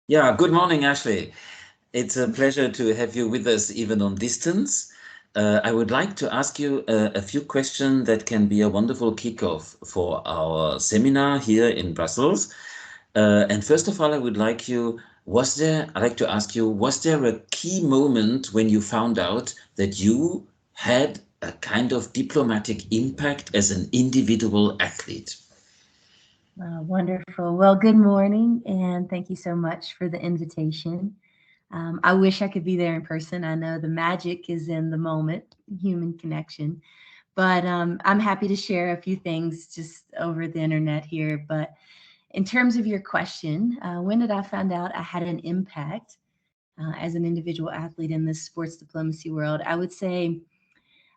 Yeah, good morning, Ashley. It's a pleasure to have you with us even on distance. I would like to ask you a few questions that can be a wonderful kickoff for our seminar here in Brussels. And first of all, I'd like to ask you, was there a key moment when you found out that you had a kind of diplomatic impact as an individual athlete? Wonderful. Well, good morning, and thank you so much for the invitation. I wish I could be there in person. I know the magic is in the moment, human connection, but I'm happy to share a few things just over the internet here. But in terms of your question, when did I find out I had an impact as an individual athlete in this sports diplomacy world? I would say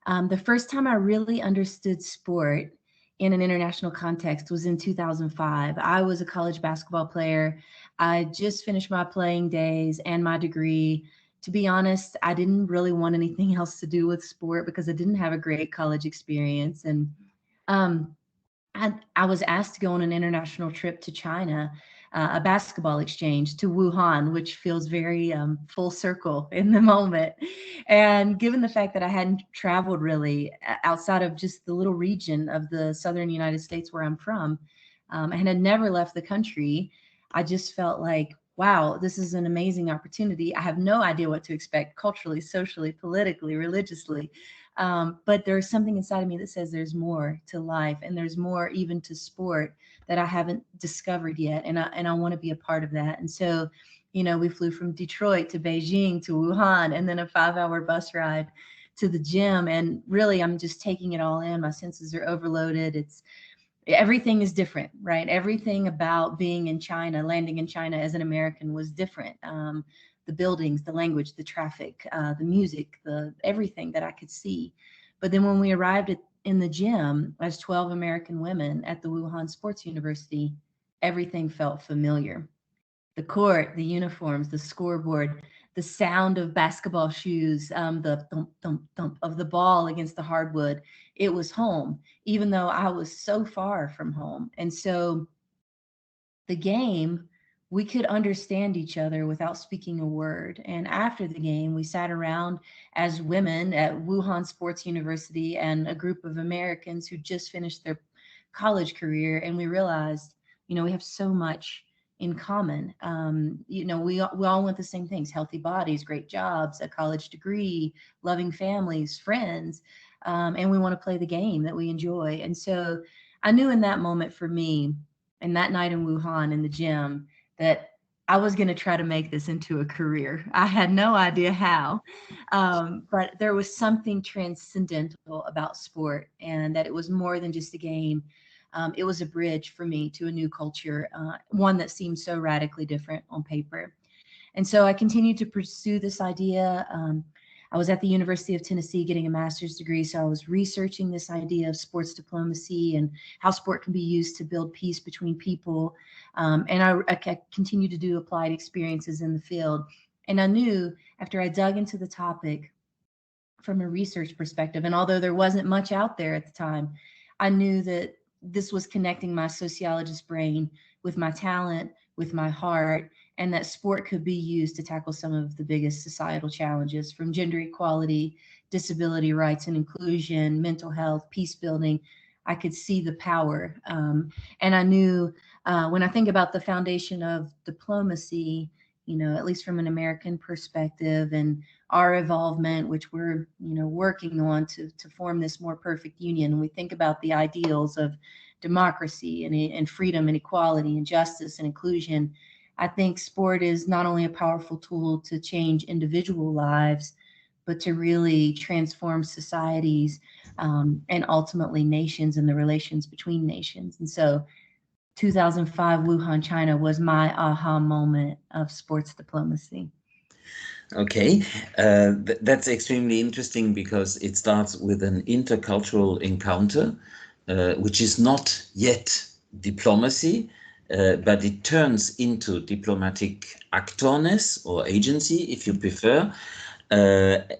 the first time I really understood sport in an international context was in 2005. I was a college basketball player. I just finished my playing days and my degree. To be honest, I didn't really want anything else to do with sport because I didn't have a great college experience. And um, I was asked to go on an international trip to China, a basketball exchange to Wuhan, which feels very full circle in the moment. And given the fact that I hadn't traveled really outside of just the little region of the southern United States where I'm from, and had never left the country, I just felt like, wow, this is an amazing opportunity. I have no idea what to expect culturally, socially, politically, religiously. But there's something inside of me that says there's more to life and there's more even to sport that I haven't discovered yet. And I want to be a part of that. And so, we flew from Detroit to Beijing to Wuhan and then a 5 hour bus ride to the gym. And really, I'm just taking it all in. My senses are overloaded. It's everything is different, right? Everything about being in China, landing in China as an American was different. The buildings, the language, the traffic, the music, the everything that I could see. But then when we arrived in the gym as 12 American women at the Wuhan Sports University, everything felt familiar. The court, the uniforms, the scoreboard, the sound of basketball shoes, the thump, thump, thump of the ball against the hardwood. It was home, even though I was so far from home. And so the game, we could understand each other without speaking a word. And after the game, we sat around as women at Wuhan Sports University and a group of Americans who just finished their college career. And we realized, we have so much in common. We all want the same things: healthy bodies, great jobs, a college degree, loving families, friends. And we want to play the game that we enjoy. And so I knew in that moment for me, and that night in Wuhan in the gym, that I was going to try to make this into a career. I had no idea how, but there was something transcendental about sport, and that it was more than just a game. It was a bridge for me to a new culture, one that seemed so radically different on paper. And so I continued to pursue this idea. I was at the University of Tennessee getting a master's degree, so I was researching this idea of sports diplomacy and how sport can be used to build peace between people. And I continued to do applied experiences in the field. And I knew after I dug into the topic from a research perspective, and although there wasn't much out there at the time, I knew that this was connecting my sociologist brain with my talent, with my heart, and that sport could be used to tackle some of the biggest societal challenges, from gender equality, disability rights and inclusion, mental health, peace building. I could see the power. And I knew when I think about the foundation of diplomacy, at least from an American perspective, and our involvement, which we're working on to form this more perfect union. We think about the ideals of democracy and freedom and equality and justice and inclusion. I think sport is not only a powerful tool to change individual lives, but to really transform societies, and ultimately nations and the relations between nations. And so 2005 Wuhan, China was my aha moment of sports diplomacy. Okay, that's extremely interesting because it starts with an intercultural encounter, which is not yet diplomacy, but it turns into diplomatic actorness or agency, if you prefer.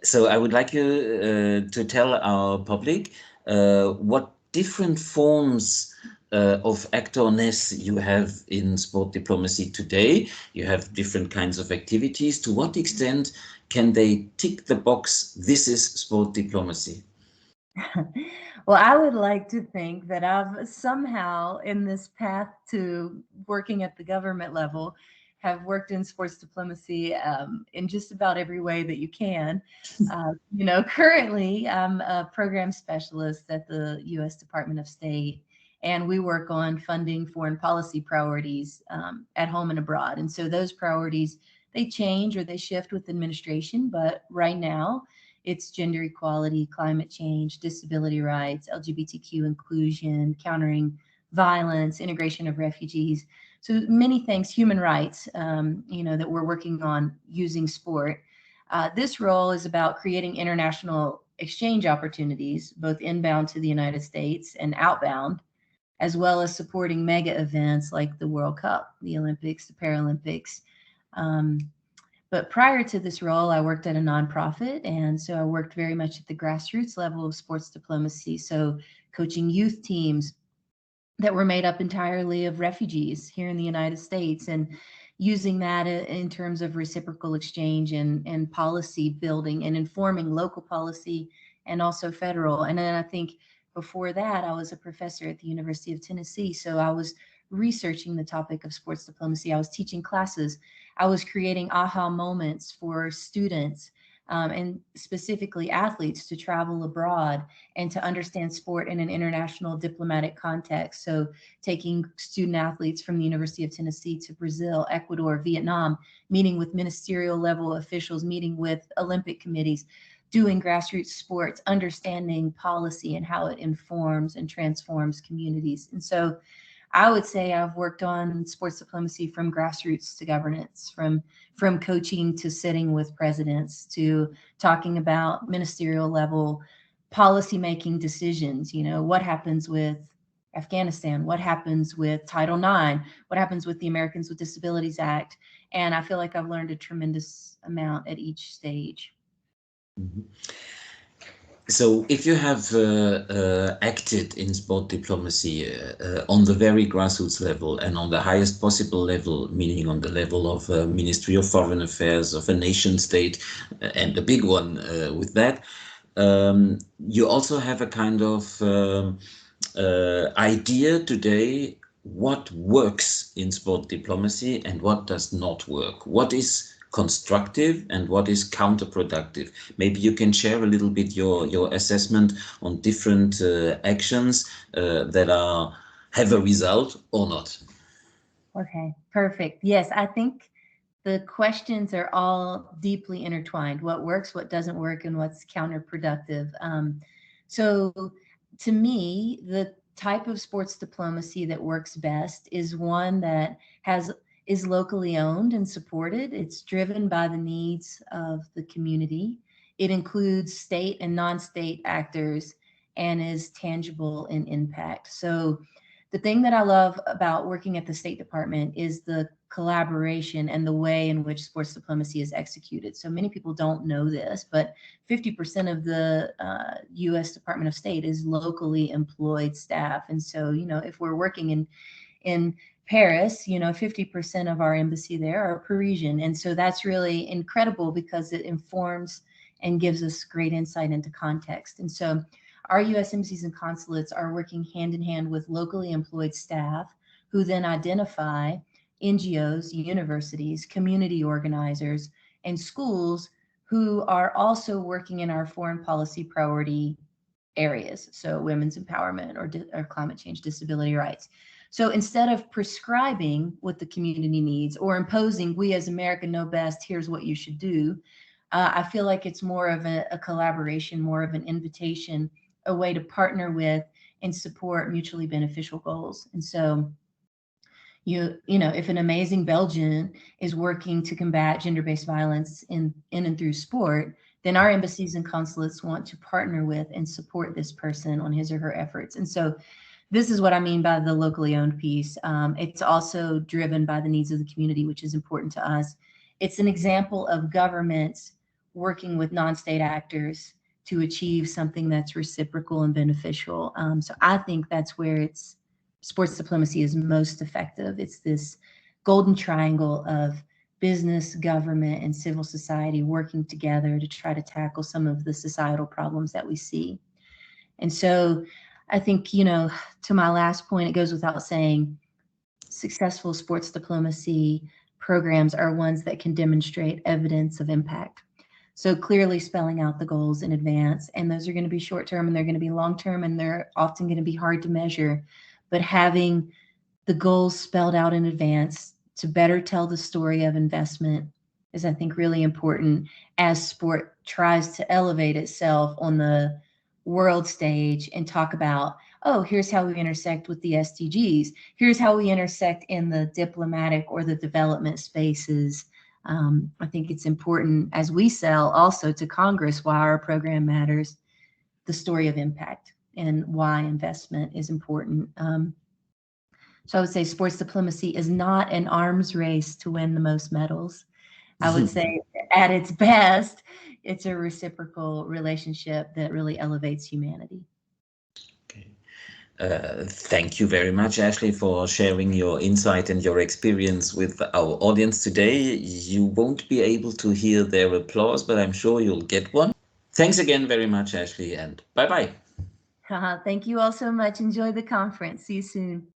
So I would like you to tell our public what different forms of actorness you have in sport diplomacy today? You have different kinds of activities. To what extent can they tick the box, this is sport diplomacy? Well, I would like to think that I've somehow, in this path to working at the government level, have worked in sports diplomacy in just about every way that you can. Currently, I'm a program specialist at the U.S. Department of State, and we work on funding foreign policy priorities at home and abroad. And so those priorities, they change or they shift with administration, but right now, it's gender equality, climate change, disability rights, LGBTQ inclusion, countering violence, integration of refugees. So many things, human rights, that we're working on using sport. This role is about creating international exchange opportunities, both inbound to the United States and outbound, as well as supporting mega events like the World Cup, the Olympics, the Paralympics. Um, but prior to this role, I worked at a nonprofit. And so I worked very much at the grassroots level of sports diplomacy. So coaching youth teams that were made up entirely of refugees here in the United States and using that in terms of reciprocal exchange and policy building and informing local policy and also federal. And then I think before that, I was a professor at the University of Tennessee. So I was researching the topic of sports diplomacy. I was teaching classes. I was creating aha moments for students and specifically athletes to travel abroad and to understand sport in an international diplomatic context. So, taking student athletes from the University of Tennessee to Brazil, Ecuador, Vietnam, meeting with ministerial level officials, meeting with Olympic committees, doing grassroots sports, understanding policy and how it informs and transforms communities. And so, I would say I've worked on sports diplomacy from grassroots to governance, from coaching to sitting with presidents to talking about ministerial level policy making decisions. What happens with Afghanistan? What happens with Title IX? What happens with the Americans with Disabilities Act? And I feel like I've learned a tremendous amount at each stage. Mhm. So, if you have acted in sport diplomacy on the very grassroots level and on the highest possible level, meaning on the level of Ministry of Foreign Affairs of a nation state, and the big one with that, you also have a kind of idea today what works in sport diplomacy and what does not work. What is constructive and what is counterproductive? Maybe you can share a little bit your assessment on different actions that have a result or not. Okay, perfect. Yes, I think the questions are all deeply intertwined: what works, what doesn't work, and what's counterproductive. So, to me, the type of sports diplomacy that works best is one that has is locally owned and supported. It's driven by the needs of the community. It includes state and non-state actors and is tangible in impact. So the thing that I love about working at the State Department is the collaboration and the way in which sports diplomacy is executed. So many people don't know this, but 50% of the U.S. Department of State is locally employed staff. And so, if we're working in Paris, 50% of our embassy there are Parisian. And so that's really incredible because it informs and gives us great insight into context. And so our U.S. embassies and consulates are working hand in hand with locally employed staff who then identify NGOs, universities, community organizers, and schools who are also working in our foreign policy priority areas. So women's empowerment or climate change, disability rights. So instead of prescribing what the community needs or imposing, we as America know best, here's what you should do, I feel like it's more of a collaboration, more of an invitation, a way to partner with and support mutually beneficial goals. And so if an amazing Belgian is working to combat gender-based violence in and through sport, then our embassies and consulates want to partner with and support this person on his or her efforts. And so this is what I mean by the locally owned piece. It's also driven by the needs of the community, which is important to us. It's an example of governments working with non-state actors to achieve something that's reciprocal and beneficial. So I think that's where it's sports diplomacy is most effective. It's this golden triangle of business, government, and civil society working together to try to tackle some of the societal problems that we see. And so I think, to my last point, it goes without saying successful sports diplomacy programs are ones that can demonstrate evidence of impact. So clearly spelling out the goals in advance, and those are going to be short term and they're going to be long term and they're often going to be hard to measure. But having the goals spelled out in advance to better tell the story of investment is, I think, really important as sport tries to elevate itself on the world stage and talk about, oh, here's how we intersect with the SDGs. Here's how we intersect in the diplomatic or the development spaces. I think it's important as we sell also to Congress why our program matters, the story of impact and why investment is important. So I would say sports diplomacy is not an arms race to win the most medals. I would say at its best, it's a reciprocal relationship that really elevates humanity. Okay. Thank you very much, Ashleigh, for sharing your insight and your experience with our audience today. You won't be able to hear their applause, but I'm sure you'll get one. Thanks again very much, Ashleigh, and bye-bye. Thank you all so much. Enjoy the conference. See you soon.